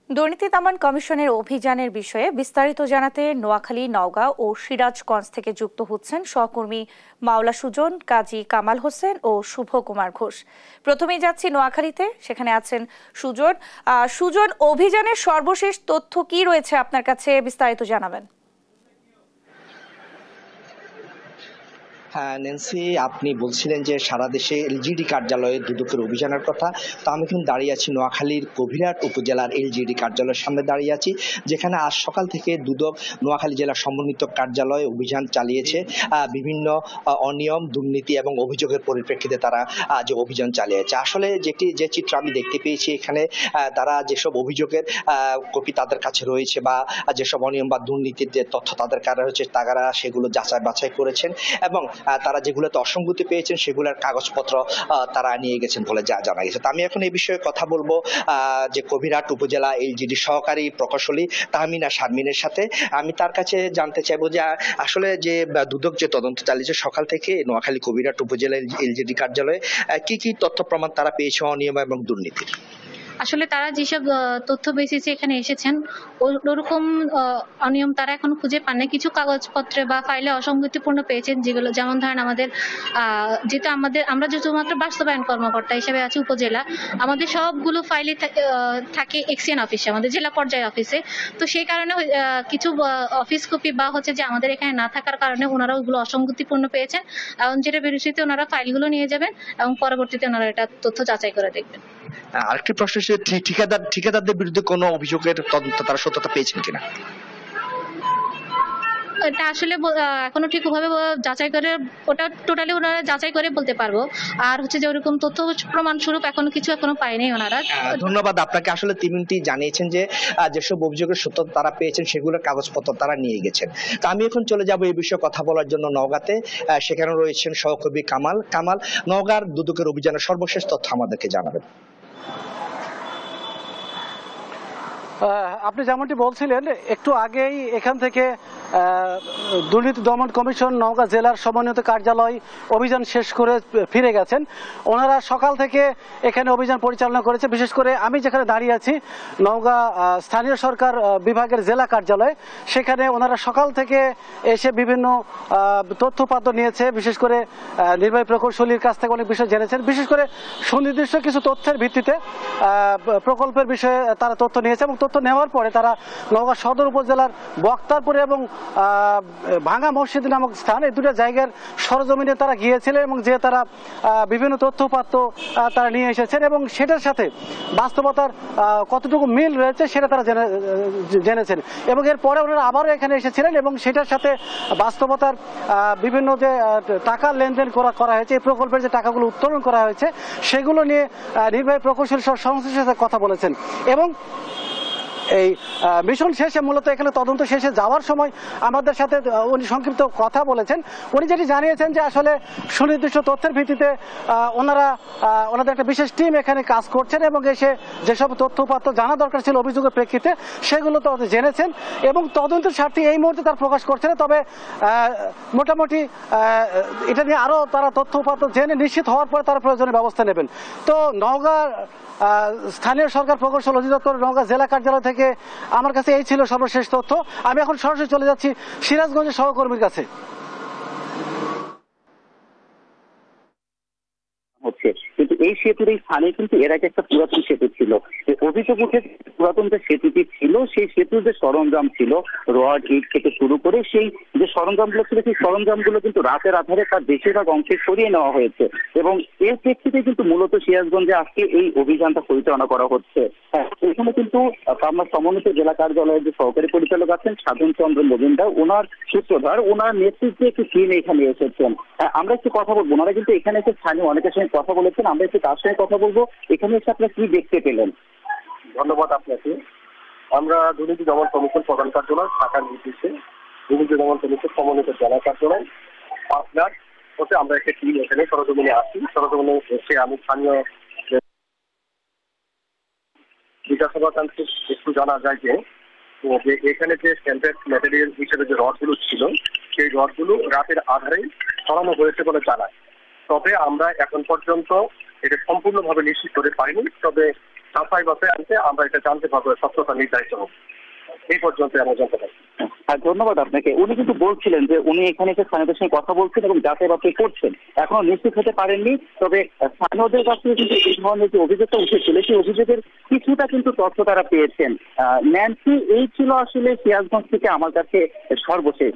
দুর্নীতি দমন কমিশনের অভিযানের বিষয়ে বিস্তারিত জানাতে নোয়াখালী, নওগাঁ ও সিরাজগঞ্জ থেকে যুক্ত হচ্ছেন সহকর্মী মাওলা সুজন, কাজী কামাল হোসেন ও শুভ কুমার ঘোষ। প্রথমেই যাচ্ছি নোয়াখালীতে, সেখানে আছেন সুজন। সুজন, অভিযানের সর্বশেষ তথ্য কি রয়েছে আপনার কাছে, বিস্তারিত জানাবেন। হ্যাঁ ন্যান্সি, আপনি বলছিলেন যে সারা দেশে এলজিডি কার্যালয়ে দুদকের অভিযানের কথা। তো আমি কিন্তু দাঁড়িয়ে আছি নোয়াখালীর কবিরহাট উপজেলার এলজিডি কার্যালয়ের সামনে দাঁড়িয়ে আছি, যেখানে আজ সকাল থেকে দুদক নোয়াখালী জেলা সমন্বিত কার্যালয়ে অভিযান চালিয়েছে। বিভিন্ন অনিয়ম, দুর্নীতি এবং অভিযোগের পরিপ্রেক্ষিতে তারা যে অভিযান চালিয়েছে। আসলে যে চিত্র আমি দেখতে পেয়েছি, এখানে তারা যেসব অভিযোগের কপি তাদের কাছে রয়েছে বা যেসব অনিয়ম বা দুর্নীতির যে তথ্য তাদের কাছে রয়েছে, তারা সেগুলো যাচাই বাছাই করেছেন এবং তারা যেগুলোতে অসঙ্গতি পেয়েছেন সেগুলোর কাগজপত্র তারা নিয়ে গেছেন বলে জানা গেছে। তো আমি এখন এই বিষয়ে কথা বলবো যে কবিরহাট উপজেলা এলজিডি সহকারী প্রকৌশলী তাহমিনা শারমিনের সাথে। আমি তার কাছে জানতে চাইবো যে আসলে যে দুদক যে তদন্ত চালিয়েছে সকাল থেকে নোয়াখালী কবিরহাট উপজেলা এলজিডি কার্যালয়ে কি কি তথ্য প্রমাণ তারা পেয়েছে অনিয়ম এবং দুর্নীতির। আসলে তারা যেসব তথ্য বেসিসে এখানে এসেছেন ওরকম অনিয়ম তারা এখন খুঁজে পান না। কিছু কাগজপত্রে বা ফাইলে অসঙ্গতিপূর্ণ পেয়েছেন, যেগুলো যেমন ধরেন আমাদের যেটা আমরা শুধুমাত্র বাস্তবায়ন কর্মকর্তা হিসেবে আছি উপজেলা, আমাদের সবগুলো ফাইলে থাকে এক্সিএন অফিসে, আমাদের জেলা পর্যায়ে অফিসে। তো সেই কারণে কিছু অফিস কপি বা হচ্ছে যে আমাদের এখানে না থাকার কারণে ওনারা ওগুলো অসঙ্গতিপূর্ণ পেয়েছেন, এবং যেটা বিরোধিতে ওনারা ফাইলগুলো নিয়ে যাবেন এবং পরবর্তীতে ওনারা এটা তথ্য যাচাই করে দেখবেন। আরেকটি প্রশ্ন, ঠিকাদারদের বিরুদ্ধে কোনো অভিযোগের তদন্ত তারা সত্যতা পেয়েছেন কিনা? এটা আসলে এখনো ঠিক ওভাবে যাচাই করে, ওটা টোটালি ওনারা যাচাই করে বলতে পারবো। আর হচ্ছে যে ওরকম তথ্য প্রমাণ স্বরূপ এখনো পায়নি ওনারা। ধন্যবাদ আপনাকে। আসলে তিনটি জানিয়েছেন যে যেসব অভিযোগের সত্যতা তারা পেয়েছেন সেগুলোর কাগজপত্র তারা নিয়ে গেছেন। তো আমি এখন চলে যাব এই বিষয়ে কথা বলার জন্য নওগাঁতে। সেখানে রয়েছেন সহকর্মী কামাল। নওগাঁর দুদকের অভিযানের সর্বশেষ তথ্য আমাদেরকে জানাবেন। আপনি যেমনটি বলছিলেন একটু আগেই, এখান থেকে দুর্নীতি দমন কমিশন নওগাঁ জেলার সমন্বিত কার্যালয় অভিযান শেষ করে ফিরে গেছেন। ওনারা সকাল থেকে এখানে অভিযান পরিচালনা করেছে। বিশেষ করে আমি যেখানে দাঁড়িয়ে আছি, নওগাঁ স্থানীয় সরকার বিভাগের জেলা কার্যালয়, সেখানে ওনারা সকাল থেকে এসে বিভিন্ন তথ্যপাত্র নিয়েছে। বিশেষ করে নির্বাহী প্রকৌশলীর কাছ থেকে অনেক বিষয় জেনেছেন। বিশেষ করে সুনির্দিষ্ট কিছু তথ্যের ভিত্তিতে প্রকল্পের বিষয়ে তারা তথ্য নিয়েছে, এবং তথ্য নেওয়ার পরে তারা নওগাঁ সদর উপজেলার বক্তারপুরে এবং ভাঙা মসজিদ নামক স্থান, এই দুটো জায়গার সরজমিনে তারা গিয়েছিলেন এবং যে তারা বিভিন্ন তথ্যপাত্র তারা নিয়ে এসেছেন এবং সেটার সাথে বাস্তবতার কতটুকু মিল রয়েছে সেটা তারা জেনেছেন। এবং এরপরে ওনারা আবারও এখানে এসেছিলেন এবং সেটার সাথে বাস্তবতার বিভিন্ন যে টাকা লেনদেন করা হয়েছে, এই প্রকল্পের যে টাকাগুলো উত্তোলন করা হয়েছে সেগুলো নিয়ে নির্বাহী প্রকৌশলী সহ সংশ্লিষ্ট সাথে কথা বলেছেন। এবং এই মিশন শেষে, মূলত এখানে তদন্ত শেষে যাওয়ার সময় আমাদের সাথে উনি সংক্ষিপ্ত কথা বলেছেন। উনি যেটি জানিয়েছেন যে আসলে সুনির্দিষ্ট তথ্যের ভিত্তিতে ওনাদের একটা বিশেষ টিম এখানে কাজ করছেন এবং এসে যেসব তথ্যপাত্র জানা দরকার ছিল অভিযোগের প্রেক্ষিতে সেগুলো তো জেনেছেন এবং তদন্তের স্বার্থে এই মুহূর্তে তার প্রকাশ করছেন। তবে মোটামুটি এটা নিয়ে আরও তারা তথ্যপাত্র জেনে নিশ্চিত হওয়ার পরে তারা প্রয়োজনীয় ব্যবস্থা নেবেন। তো নওগাঁ স্থানীয় সরকার প্রকৌশল অধিদপ্তর নওগাঁ জেলা কার্যালয় থেকে আমার কাছে এই ছিল সর্বশেষ তথ্য। আমি এখন সরাসরি চলে যাচ্ছি সিরাজগঞ্জের সহকর্মীর কাছে। কিন্তু এই সেতুর এই স্থানে কিন্তু এর আগে একটা পুরাতন সেতু ছিল। অভিযোগ উঠে পুরাতন যে সেতুটি ছিল সেই সেতুর যে সরঞ্জাম ছিল, রড, ইট থেকে শুরু করে সেই যে সরঞ্জামগুলো ছিল, সেই সরঞ্জামগুলো কিন্তু রাতের আধারে তার বেশিরভাগ অংশে সরিয়ে নেওয়া হয়েছে এবং এর প্রেক্ষিতে কিন্তু মূলত সিরাজগঞ্জে আজকে এই অভিযানটা পরিচালনা করা হচ্ছে। এখানে কিন্তু আপনার সমন্বিত জেলা কার্যালয়ের যে সহকারী পরিচালক আছেন সাধন চন্দ্র মজুমদার, ওনার সূত্রধার, ওনার নেতৃত্বে একটি টিম এখানে এসেছেন। আমরা একটু কথা বলবো। ওনারা কিন্তু এখানে এসে স্থানীয় অনেকের সঙ্গে কথা বলেছেন। আমরা একটু তার সঙ্গে কথা বলবো। এখানে এসে আপনারা কি দেখতে পেলেন? ধন্যবাদ আপনাকে। আমরা দুর্নীতি দমন কমিশন প্রধান কার্যালয় ঢাকার নির্দেশে দুর্নীতি দমন কমিশন সমন্বিত জেলা কার্যালয় পাবনার হতে আমরা একটা টিম এখানে সরজমিনে আসি। সরজমিনে এসে আমি স্থানীয় জিজ্ঞাসাবাদ একটু জানা যায় যে এখানে যে স্ট্যান্ডার্ড ম্যাটেরিয়াল হিসেবে যে রডগুলো ছিল সেই রডগুলো রাতের আধারে সরানো হয়েছে বলে জানায়। তবে আমরা এখন পর্যন্ত এটা সম্পূর্ণভাবে নিশ্চিত করতে পারিনি। তবে সাফাই বাসে আনতে আমরা এটা জানতে পারবো, সত্যতা নির্ধারিত হবে। এই পর্যন্ত আমরা জানতে পারি। ধন্যবাদ আপনাকে। উনি কিন্তু বলছিলেন যে উনি এখানে এসে স্থানীয়দের সঙ্গে কথা বলছেন এবং যাচাই বাছাই করছেন, এখনো নিশ্চিত হতে পারেননি। তবে স্থানীয়দের কাছ থেকে কিন্তু এই ধরনের যে অভিযোগটা উঠেছিল সেই অভিযোগের কিছুটা কিন্তু তথ্য তারা পেয়েছেন। ন্যান্সি, এই ছিল আসলে সিরাজগঞ্জ থেকে আমার কাছে সর্বশেষ।